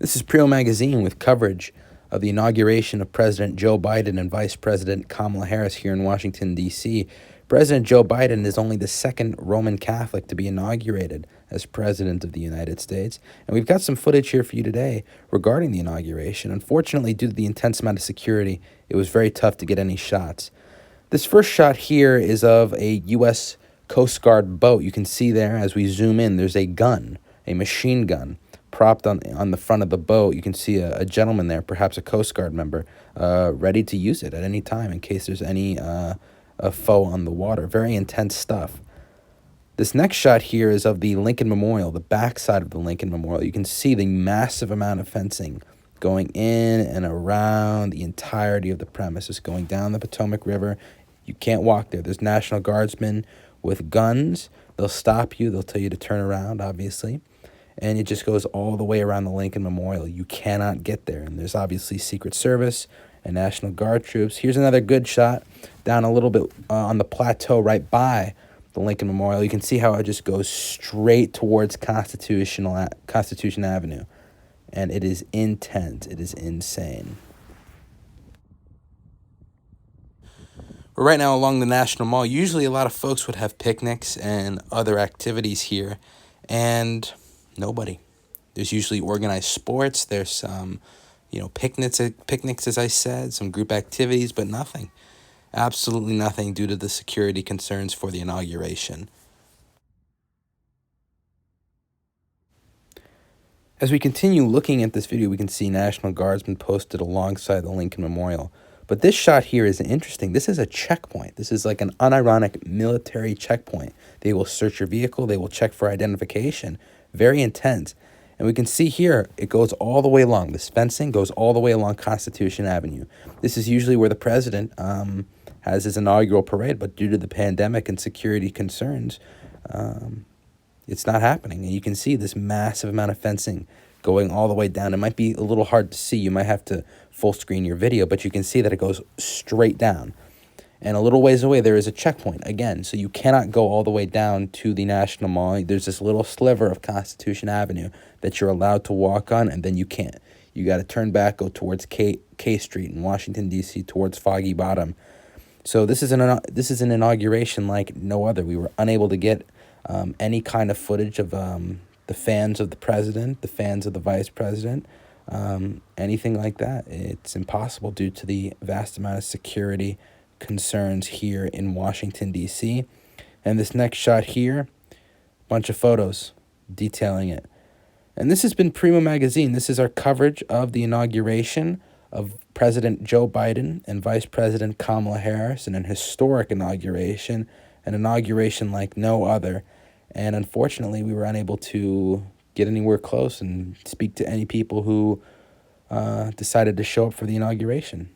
This is Primo Magazine with coverage of the inauguration of President Joe Biden and Vice President Kamala Harris here in Washington, D.C. President Joe Biden is only the second Roman Catholic to be inaugurated as President of the United States. And we've got some footage here for you today regarding the inauguration. Unfortunately, due to the intense amount of security, it was very tough to get any shots. This first shot here is of a U.S. Coast Guard boat. You can see there as we zoom in, there's a gun, a machine gun, propped on the front of the boat. You can see a gentleman there, perhaps a Coast Guard member, ready to use it at any time in case there's any a foe on the water. Very intense stuff. This next shot here is of the Lincoln Memorial, the backside of the Lincoln Memorial. You can see the massive amount of fencing going in and around the entirety of the premises, going down the Potomac River. You can't walk there. There's National Guardsmen with guns. They'll stop you. They'll tell you to turn around, obviously. And it just goes all the way around the Lincoln Memorial. You cannot get there. And there's obviously Secret Service and National Guard troops. Here's another good shot down a little bit on the plateau right by the Lincoln Memorial. You can see how it just goes straight towards Constitution Avenue. And it is intense. It is insane. We're right now along the National Mall. Usually a lot of folks would have picnics and other activities here. And nobody. There's usually organized sports. There's some, picnics, as I said, some group activities, but nothing. Absolutely nothing due to the security concerns for the inauguration. As we continue looking at this video, we can see National Guardsmen posted alongside the Lincoln Memorial. But this shot here is interesting. This is a checkpoint. This is like an unironic military checkpoint. They will search your vehicle. They will check for identification. Very intense. And we can see here, it goes all the way along. This fencing goes all the way along Constitution Avenue. This is usually where the president has his inaugural parade, but due to the pandemic and security concerns, it's not happening. And you can see this massive amount of fencing going all the way down. It might be a little hard to see. You might have to full screen your video, but you can see that it goes straight down. And a little ways away, there is a checkpoint again. So you cannot go all the way down to the National Mall. There's this little sliver of Constitution Avenue that you're allowed to walk on, and then you can't. You got to turn back, go towards K Street in Washington, D.C., towards Foggy Bottom. So this is an inauguration like no other. We were unable to get any kind of footage of the fans of the president, the fans of the vice president, anything like that. It's impossible due to the vast amount of security concerns here in Washington, D.C. And this next shot here, bunch of photos detailing it. And this has been Primo Magazine. This is our coverage of the inauguration of President Joe Biden and Vice President Kamala Harris, and an historic inauguration, an inauguration like no other. And unfortunately, we were unable to get anywhere close and speak to any people who decided to show up for the inauguration.